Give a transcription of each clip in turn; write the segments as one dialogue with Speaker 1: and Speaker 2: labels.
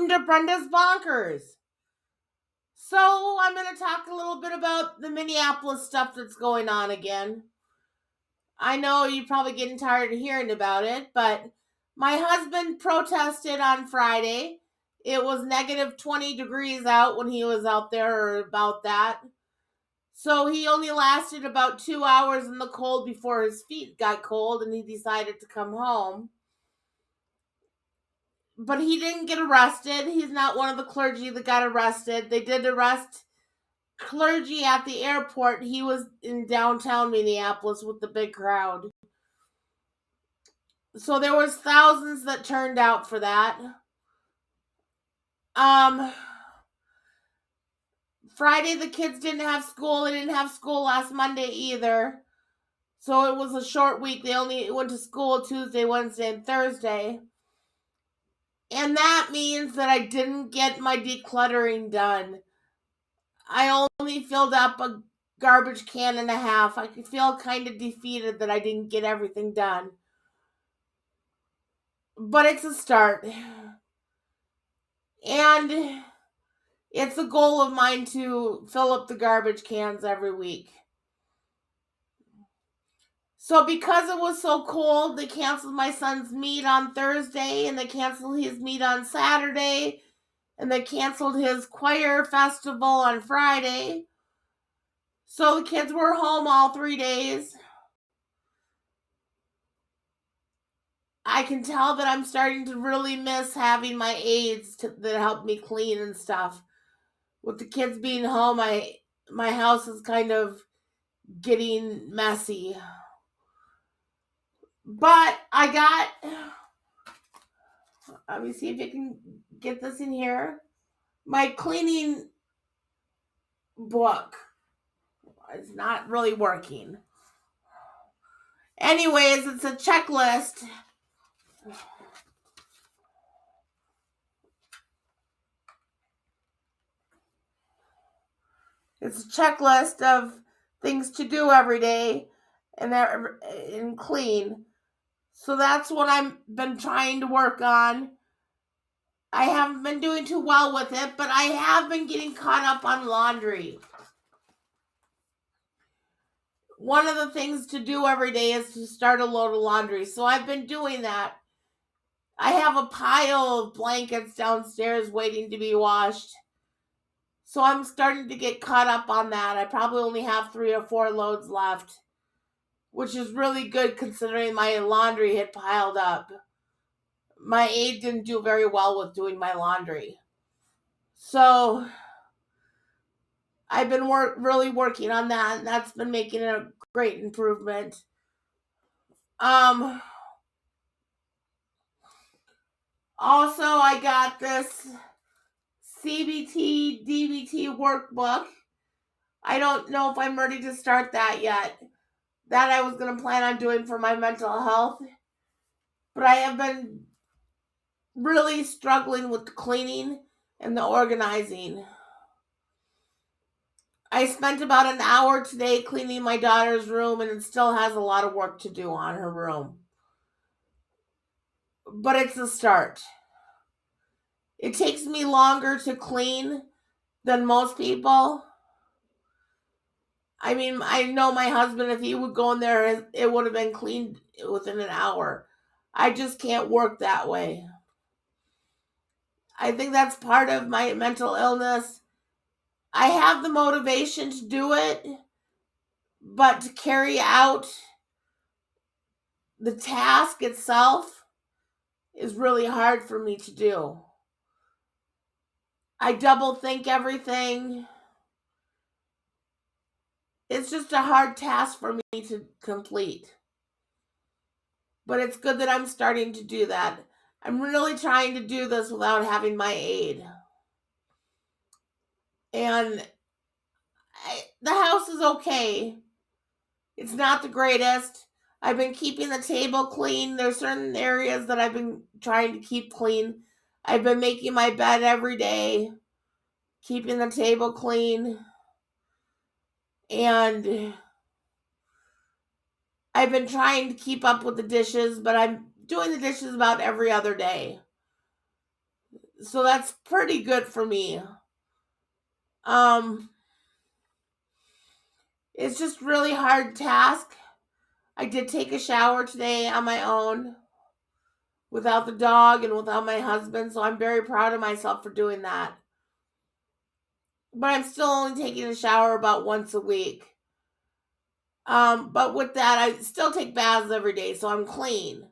Speaker 1: to Brenda's Bonkers. So, I'm going to talk a little bit about the Minneapolis stuff that's going on again. I know you're probably getting tired of hearing about it, but my husband protested on Friday. It was negative 20 degrees out when he was out there, or about that. So he only lasted about 2 hours in the cold before his feet got cold and he decided to come home. But he didn't get arrested. He's not one of the clergy that got arrested. They did arrest clergy at the airport. He was in downtown Minneapolis with the big crowd. So there was thousands that turned out for that. Friday the kids didn't have school. They didn't have school last Monday either. So it was a short week. They only went to school Tuesday, Wednesday, and Thursday. And that means that I didn't get my decluttering done. I only filled up a garbage can and a half. I feel kind of defeated that I didn't get everything done. But it's a start. And it's a goal of mine to fill up the garbage cans every week. So because it was so cold, they canceled my son's meet on Thursday, and they canceled his meet on Saturday, and they canceled his choir festival on Friday. So the kids were home all 3 days. I can tell that I'm starting to really miss having my aides that help me clean and stuff. With the kids being home, my house is kind of getting messy. But I got, let me see if I can get this in here. My cleaning book is not really working. Anyways, it's a checklist. It's a checklist of things to do every day and clean. So that's what I've been trying to work on. I haven't been doing too well with it, but I have been getting caught up on laundry. One of the things to do every day is to start a load of laundry. So I've been doing that. I have a pile of blankets downstairs waiting to be washed. So I'm starting to get caught up on that. I probably only have 3 or 4 loads left, which is really good considering my laundry had piled up. My aide didn't do very well with doing my laundry. So I've been really working on that, and that's been making a great improvement. Also, I got this CBT DBT workbook. I don't know if I'm ready to start that yet. That I was going to plan on doing for my mental health. But I have been really struggling with the cleaning and the organizing. I spent about an hour today cleaning my daughter's room, and it still has a lot of work to do on her room. But it's a start. It takes me longer to clean than most people. I mean, I know my husband, if he would go in there, it would have been cleaned within an hour. I just can't work that way. I think that's part of my mental illness. I have the motivation to do it, but to carry out the task itself is really hard for me to do. I double think everything. It's just a hard task for me to complete. But it's good that I'm starting to do that. I'm really trying to do this without having my aide. And the house is okay. It's not the greatest. I've been keeping the table clean. There's certain areas that I've been trying to keep clean. I've been making my bed every day, keeping the table clean. And I've been trying to keep up with the dishes, but I'm doing the dishes about every other day. So that's pretty good for me. Um, it's just really hard task. I did take a shower today on my own without the dog and without my husband, so I'm very proud of myself for doing that. But I'm still only taking a shower about once a week. But with that, I still take baths every day, so I'm clean.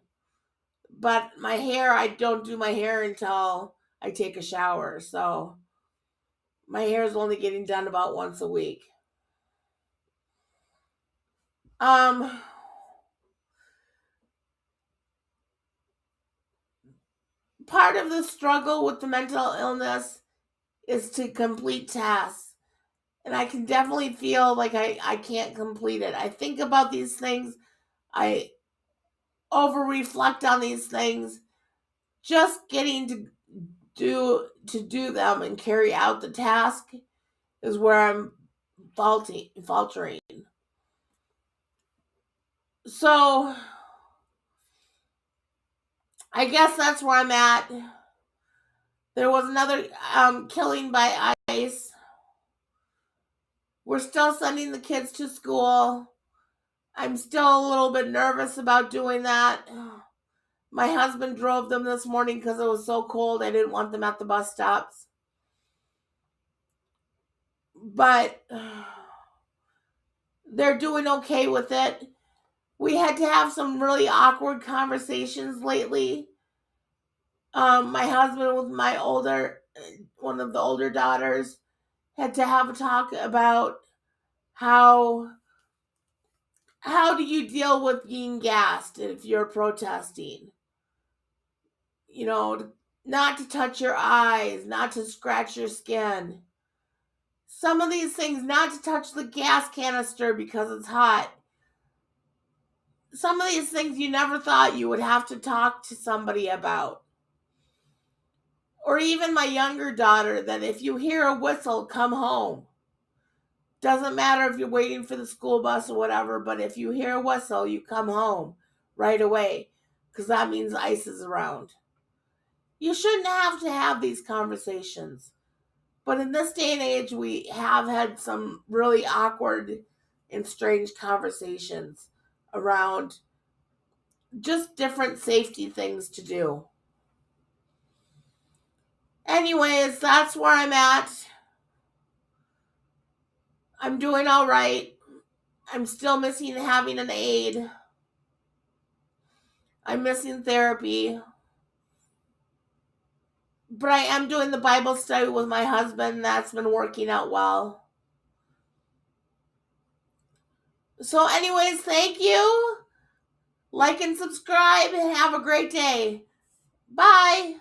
Speaker 1: But my hair, I don't do my hair until I take a shower, so my hair is only getting done about once a week. Um, Part of the struggle with the mental illness is to complete tasks. And I can definitely feel like I can't complete it. I think about these things, I over reflect on these things. Just getting to do them and carry out the task is where I'm faltering. So I guess that's where I'm at. There was another killing by ice. We're still sending the kids to school. I'm still a little bit nervous about doing that. My husband drove them this morning because it was so cold. I didn't want them at the bus stops. But they're doing okay with it. We had to have some really awkward conversations lately. My husband with one of the older daughters, had to have a talk about how do you deal with being gassed if you're protesting. You know, not to touch your eyes, not to scratch your skin. Some of these things, not to touch the gas canister because it's hot. Some of these things you never thought you would have to talk to somebody about. Or even my younger daughter, that if you hear a whistle, come home. Doesn't matter if you're waiting for the school bus or whatever, but if you hear a whistle, you come home right away because that means ice is around. You shouldn't have to have these conversations. But in this day and age, we have had some really awkward and strange conversations around just different safety things to do. Anyways, that's where I'm at. I'm doing all right. I'm still missing having an aide. I'm missing therapy. But I am doing the Bible study with my husband. That's been working out well. So, anyways, thank you. Like and subscribe and have a great day. Bye.